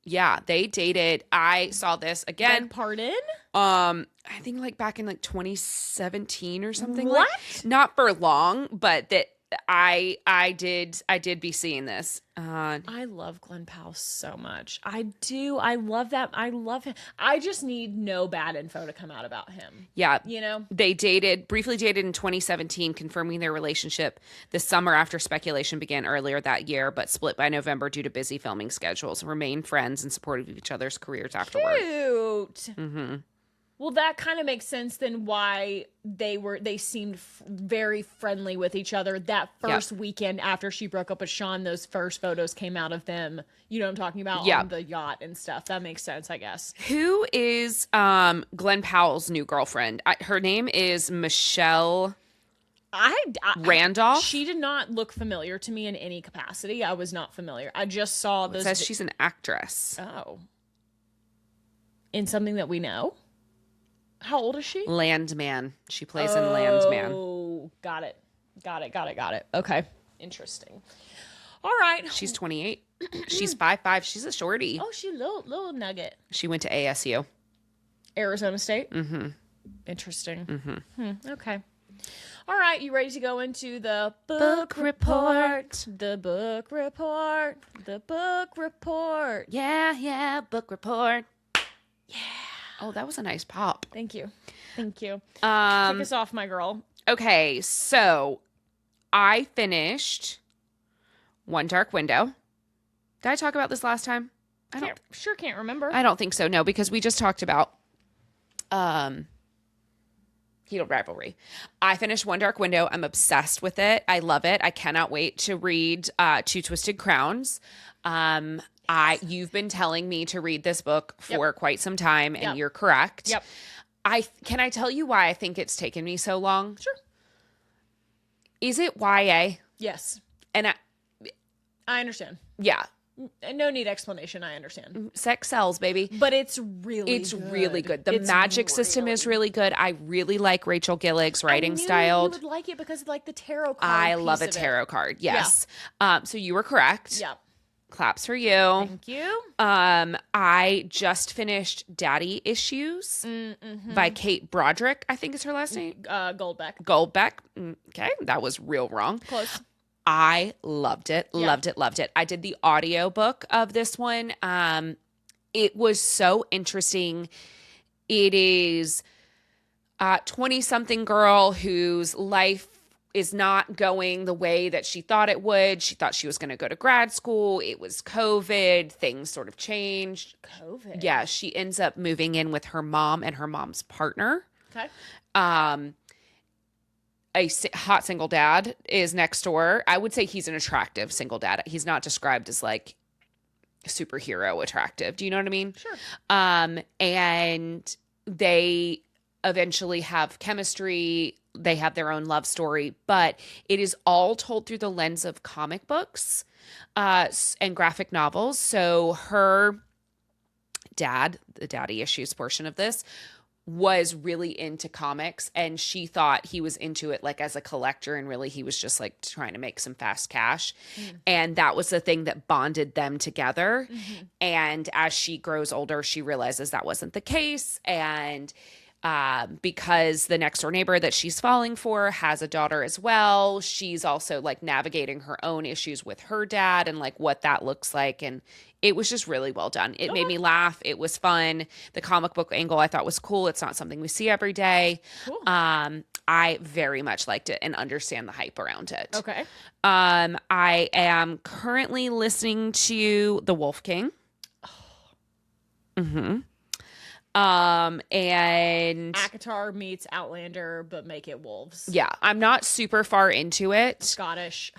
Yeah, they dated. I saw this again. Like, pardon? I think like back in like 2017 or something. What? Like, not for long, but that I did be seeing this. I love Glenn Powell so much. I do. I love that. I love him. I just need no bad info to come out about him. Yeah. You know? They briefly dated in 2017, confirming their relationship the summer after speculation began earlier that year, but split by November due to busy filming schedules. Remained friends and supportive of each other's careers afterward. Cute. Mm-hmm. Well, that kind of makes sense then why they seemed very friendly with each other that first weekend after she broke up with Sean. Those first photos came out of them. You know what I'm talking about? On the yacht and stuff. That makes sense, I guess. Who is Glenn Powell's new girlfriend? Her name is Michelle Randolph. She did not look familiar to me in any capacity. I was not familiar. I just saw those. It says she's an actress. Oh. In something that we know? How old is she? Landman. She plays in Landman. Oh, got it. Okay. Interesting. All right. She's 28. She's 5'5". She's a shorty. Oh, she's a little nugget. She went to ASU. Arizona State? Mm-hmm. Interesting. Mm-hmm. Okay. All right. You ready to go into the book report? The book report. The book report. Yeah. Book report. Yeah. Oh, that was a nice pop. Thank you. Kick us off, my girl. Okay, so I finished One Dark Window. Did I talk about this last time? Can't remember. I don't think so, no, because we just talked about Heated Rivalry. I finished One Dark Window. I'm obsessed with it. I love it. I cannot wait to read Two Twisted Crowns. You've been telling me to read this book for quite some time, and you're correct. Yep. Can I tell you why I think it's taken me so long? Sure. Is it YA? Yes. And I understand. Yeah. No need explanation. I understand. Sex sells, baby. But it's really good. The magic system is really good. I really like Rachel Gillig's writing style. You would like it because of like the tarot card. I love a tarot card. Yes. Yeah. So you were correct. Yeah. Claps for you. Thank you. I just finished Daddy Issues by Kate Broderick, I think is her last name. Goldbeck. Okay, that was real wrong. Close. I loved it. Loved it. I did the audiobook of this one. It was so interesting. It is a 20-something girl whose life is not going the way that she thought it would. She thought she was going to go to grad school. It was COVID. Things sort of changed. COVID? Yeah. She ends up moving in with her mom and her mom's partner. Okay. A hot single dad is next door. I would say he's an attractive single dad. He's not described as like superhero attractive. Do you know what I mean? Sure. And they eventually have chemistry. They have their own love story, but it is all told through the lens of comic books and graphic novels. So her dad, the daddy issues portion of this, was really into comics, and she thought he was into it like as a collector, and really he was just like trying to make some fast cash. And that was the thing that bonded them together. And as she grows older, she realizes that wasn't the case. And because the next door neighbor that she's falling for has a daughter as well, she's also like navigating her own issues with her dad and like what that looks like. And it was just really well done. It made me laugh. It was fun. The comic book angle I thought was cool. It's not something we see every day. Cool. I very much liked it and understand the hype around it. Okay. I am currently listening to The Wolf King. And ACOTAR meets Outlander, but make it wolves. Yeah, I'm not super far into it. Scottish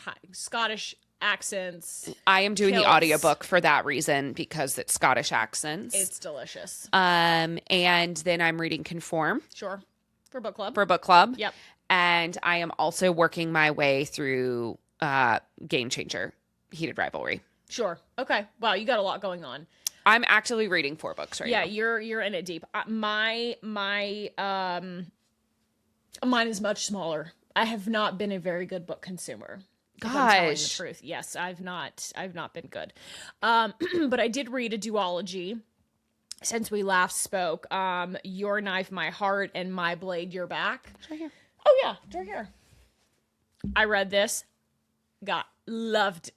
accents. I am doing the audiobook for that reason, because it's Scottish accents. It's delicious. And then I'm reading Conform. Sure. For book club. Yep. And I am also working my way through Game Changer, Heated Rivalry. Sure. Okay. Wow, you got a lot going on. I'm actively reading 4 books right now. Yeah, you're in it deep. Mine is much smaller. I have not been a very good book consumer. If I'm telling the truth. Yes, I've not been good. But I did read a duology since we last spoke. Your Knife, My Heart, and My Blade, Your Back. It's right here. Oh yeah, it's right here. I read this. Loved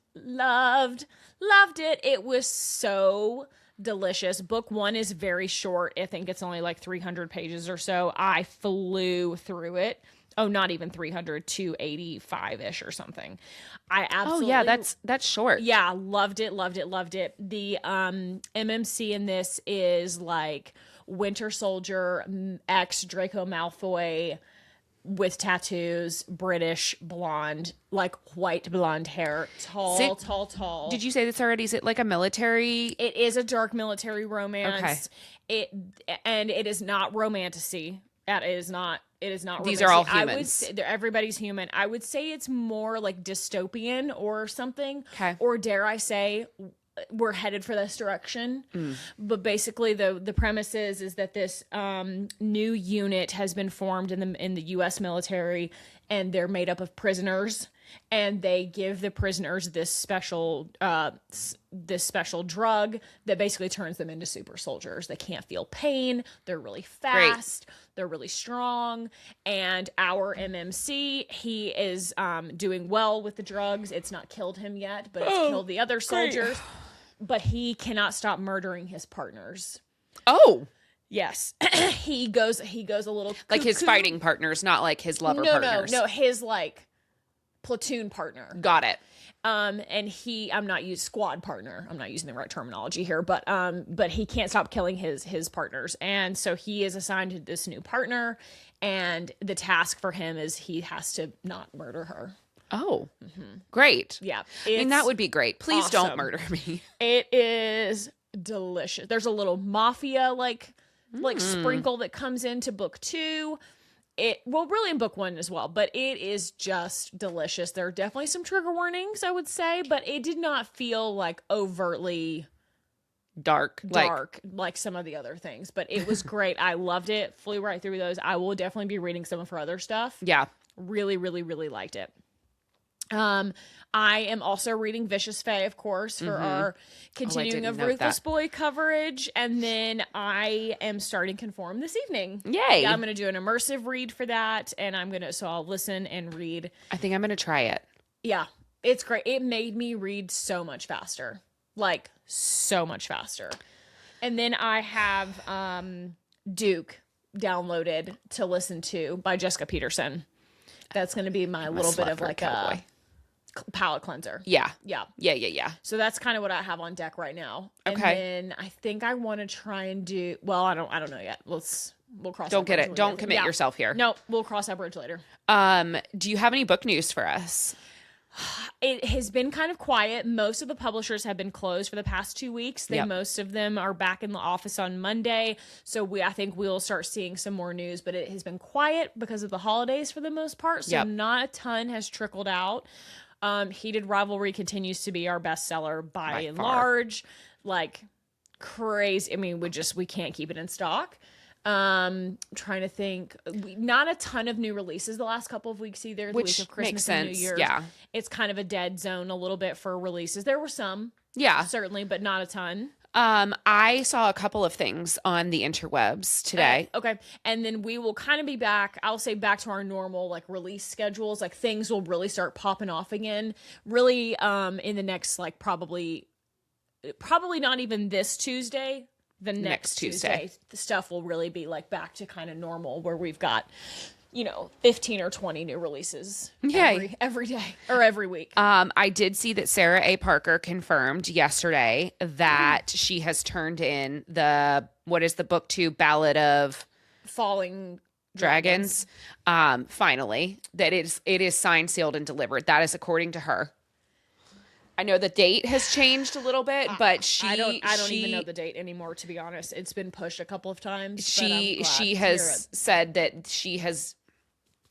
it. It was so delicious. Book 1 is very short. I think it's only like 300 pages or so. I flew through it. Oh, not even 300, 285-ish or something. I absolutely. Oh yeah, that's short. Yeah, loved it. The MMC in this is like Winter Soldier ex Draco Malfoy with tattoos, British, blonde, like white blonde hair, tall. Did you say this already? Is it like a military? It is a dark military romance. Okay. It is not romantasy. It is not. These are all humans. I would say everybody's human. I would say it's more like dystopian or something. Okay. Or dare I say, we're headed for this direction. But basically, the premise is that this new unit has been formed in the U.S. military, and they're made up of prisoners, and they give the prisoners this special drug that basically turns them into super soldiers. They can't feel pain. They're really fast. Great. They're really strong. And our MMC, he is doing well with the drugs. It's not killed him yet, but it's killed the other soldiers. Great. But he cannot stop murdering his partners. Oh. Yes. he goes a little like cuckoo. His fighting partners, not like his lover partners. No, his like platoon partner. Got it. And I'm not using squad partner. I'm not using the right terminology here, but he can't stop killing his partners. And so he is assigned to this new partner, and the task for him is he has to not murder her. Oh, great. Yeah. I mean, that would be great. Please don't murder me. It is delicious. There's a little mafia like sprinkle that comes into book 2. Really in book 1 as well, but it is just delicious. There are definitely some trigger warnings, I would say, but it did not feel like overtly dark like some of the other things, but it was great. I loved it. Flew right through those. I will definitely be reading some of her other stuff. Yeah. Really, really, really liked it. I am also reading Vicious Fae, of course, for our continuing of Ruthless Boy coverage. And then I am starting Conform this evening. Yay. Yeah, I'm going to do an immersive read for that. And so I'll listen and read. I think I'm going to try it. Yeah, it's great. It made me read so much faster. Like, so much faster. And then I have Duke downloaded to listen to by Jessica Peterson. That's going to be my little bit of like a palate cleanser. Yeah. So that's kind of what I have on deck right now. Okay. And then I think I want to try and do, well, I don't know yet. We'll cross. Don't get it. Don't commit yourself here. No, we'll cross that bridge later. Do you have any book news for us? It has been kind of quiet. Most of the publishers have been closed for the past 2 weeks. Most of them are back in the office on Monday. So I think we'll start seeing some more news, but it has been quiet because of the holidays for the most part. So not a ton has trickled out. Heated Rivalry continues to be our bestseller by and large. Like crazy. I mean, we can't keep it in stock. Trying to think, not a ton of new releases the last couple of weeks either. The week of Christmas and New Year's. Yeah, it's kind of a dead zone a little bit for releases. There were some, certainly, but not a ton. I saw a couple of things on the interwebs today. Okay. And then we will kind of be back, I'll say back to our normal like release schedules. Like things will really start popping off again. Really, in the next like probably not even this Tuesday. The next Tuesday, the stuff will really be like back to kind of normal where we've got, 15 or 20 new releases every day or every week. I did see that Sarah A. Parker confirmed yesterday that she has turned in what is the book 2 Ballad of Falling Dragons. Finally, that it is signed, sealed, and delivered. That is according to her. I know the date has changed a little bit, but I don't even know the date anymore, to be honest. It's been pushed a couple of times. She has said that she has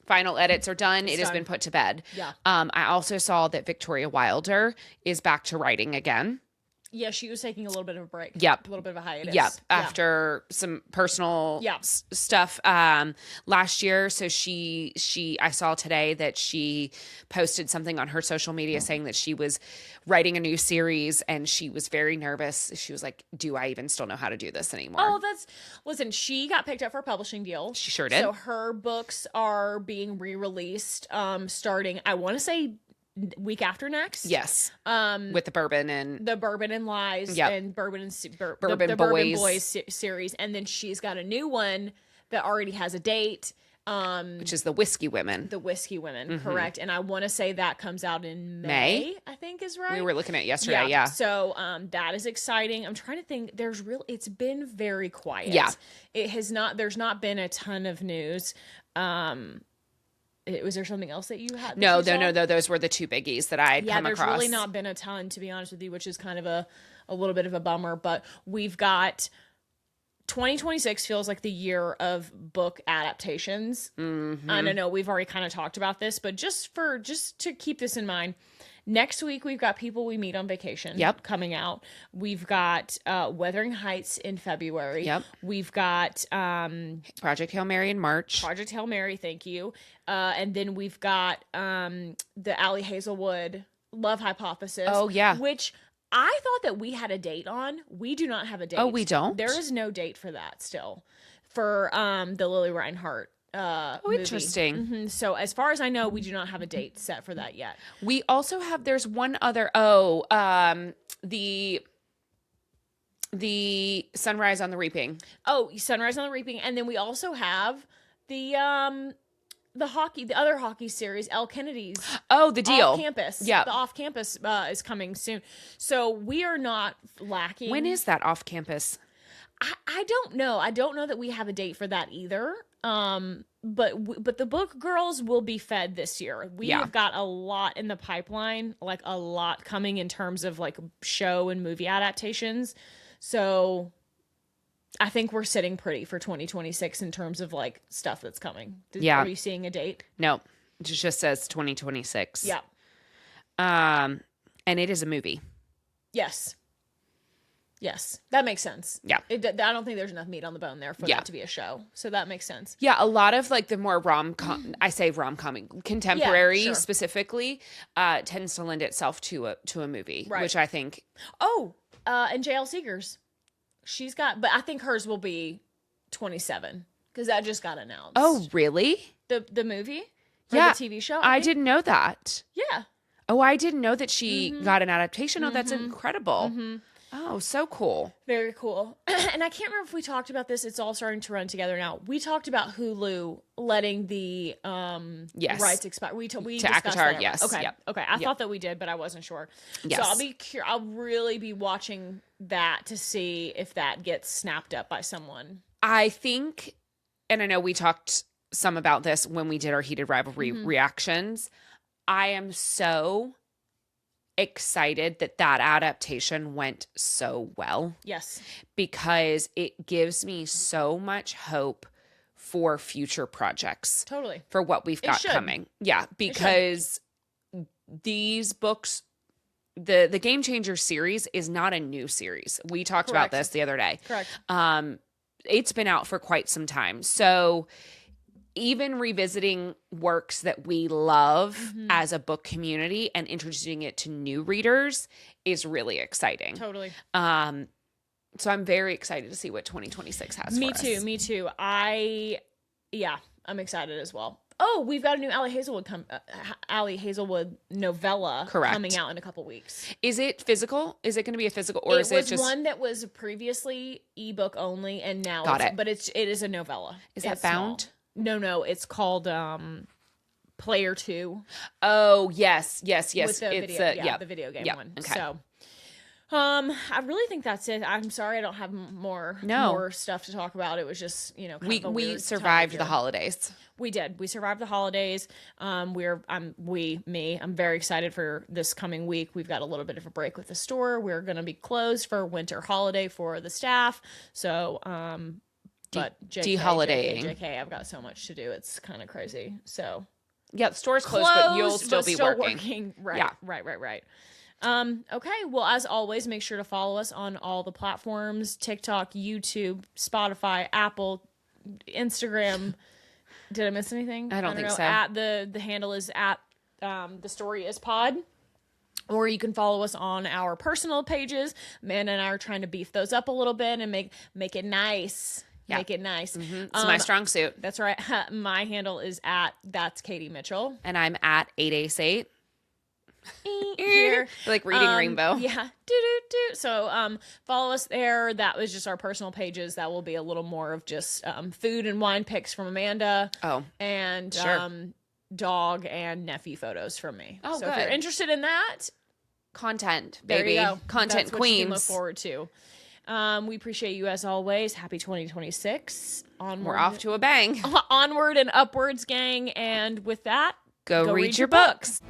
final edits are done. It has been put to bed. Yeah. I also saw that Victoria Wilder is back to writing again. Yeah, she was taking a little bit of a break. Yep. A little bit of a hiatus. Yep. After some personal stuff last year. So I saw today that she posted something on her social media saying that she was writing a new series and she was very nervous. She was like, do I even still know how to do this anymore? Oh, listen, she got picked up for a publishing deal. She sure did. So her books are being re-released starting, I want to say, week after next. Yes. With the Bourbon and Lies and Bourbon and Bourbon Boys series, and then she's got a new one that already has a date, which is the Whiskey Women. Correct. And I want to say that comes out in May, I think is right. We were looking at yesterday. Yeah. So that is exciting. I'm trying to think. It's been very quiet. Yeah. There's not been a ton of news. Was there something else that you had? No. Those were the two biggies that I come across. There's really not been a ton, to be honest with you, which is kind of a little bit of a bummer. But we've got 2026 feels like the year of book adaptations. Mm-hmm. I don't know. We've already kind of talked about this, but just to keep this in mind, next week we've got People We Meet on Vacation coming out. We've got Wuthering Heights in February. Yep. We've got Project Hail Mary in March. Project Hail Mary, thank you. And then we've got the Ali Hazelwood Love Hypothesis. Oh, yeah. Which I thought that we had a date on. We do not have a date. Oh, we don't? There is no date for that still. For the Lily Reinhart movie. Interesting. Mm-hmm. So as far as I know, we do not have a date set for that yet. We also have, there's one other, the Sunrise on the Reaping. Oh, Sunrise on the Reaping. And then we also have the other hockey series, Elle Kennedy's. Oh, the deal. Off campus. Yeah. The off campus is coming soon. So we are not lacking. When is that off campus? I don't know. I don't know that we have a date for that either. But the book girls will be fed this year. We have got a lot in the pipeline, like a lot coming in terms of like show and movie adaptations. So I think we're sitting pretty for 2026 in terms of like stuff that's coming. Are you seeing a date? No, it just says 2026. Yeah. And it is a movie. Yes, that makes sense. Yeah. I don't think there's enough meat on the bone there for that to be a show. So that makes sense. Yeah, a lot of like the more rom-com, I say rom-com, contemporary specifically, tends to lend itself to a movie, which I think. Oh, and JL Seegers. She's got, but I think hers will be 27 because that just got announced. Oh, really? The movie? Or the TV show? I didn't know that. Yeah. Oh, I didn't know that she got an adaptation. Oh, that's incredible. Mm-hmm. Oh, so cool. Very cool. And I can't remember if we talked about this. It's all starting to run together now. We talked about Hulu letting the rights expire. We discussed Avatar, that. yes. Okay. Yep. Okay. I thought that we did, but I wasn't sure. Yes. So I'll really be watching that to see if that gets snapped up by someone. I think, and I know we talked some about this when we did our Heated Rivalry reactions. I am so excited that adaptation went so well. Yes. Because it gives me so much hope for future projects. Totally. For what we've got coming. Yeah, because these books, the Game Changer series is not a new series. We talked about this the other day. Correct. It's been out for quite some time. So even revisiting works that we love as a book community and introducing it to new readers is really exciting. Totally. So I'm very excited to see what 2026 has for us. Me too. I'm excited as well. Oh, we've got a new Ali Hazelwood novella coming out in a couple weeks. Is it physical? Is it going to be a physical, or is it just one that was previously ebook only, and now but it is a novella. Is that bound? Small. No, it's called Player 2. Oh, yes. With the video game one. Okay. So, I really think that's it. I'm sorry I don't have more stuff to talk about. It was just, we survived the holidays. We did. We survived the holidays. I'm very excited for this coming week. We've got a little bit of a break with the store. We're going to be closed for winter holiday for the staff. So, but JK, I've got so much to do. It's kind of crazy. So yeah, the store's closed, but you'll still be working. Right. Yeah. Right. Okay. Well, as always, make sure to follow us on all the platforms: TikTok, YouTube, Spotify, Apple, Instagram. Did I miss anything? I don't think know. so. At the handle is at the story is pod. Or you can follow us on our personal pages. Amanda and I are trying to beef those up a little bit and make it nice. Yeah. Make it nice. It's my strong suit. That's right. My handle is at That's Katie Mitchell. And I'm at 8ace8. Here. Like reading Rainbow. Yeah. So follow us there. That was just our personal pages. That will be a little more of just food and wine pics from Amanda. Oh. And sure. Dog and nephew photos from me. Oh, so good. if you're interested in that, content, there baby. you go. Content That's queens. What you can look forward to. We appreciate you as always. Happy 2026. We're off to a bang. Onward and upwards, gang. And with that, go read your books.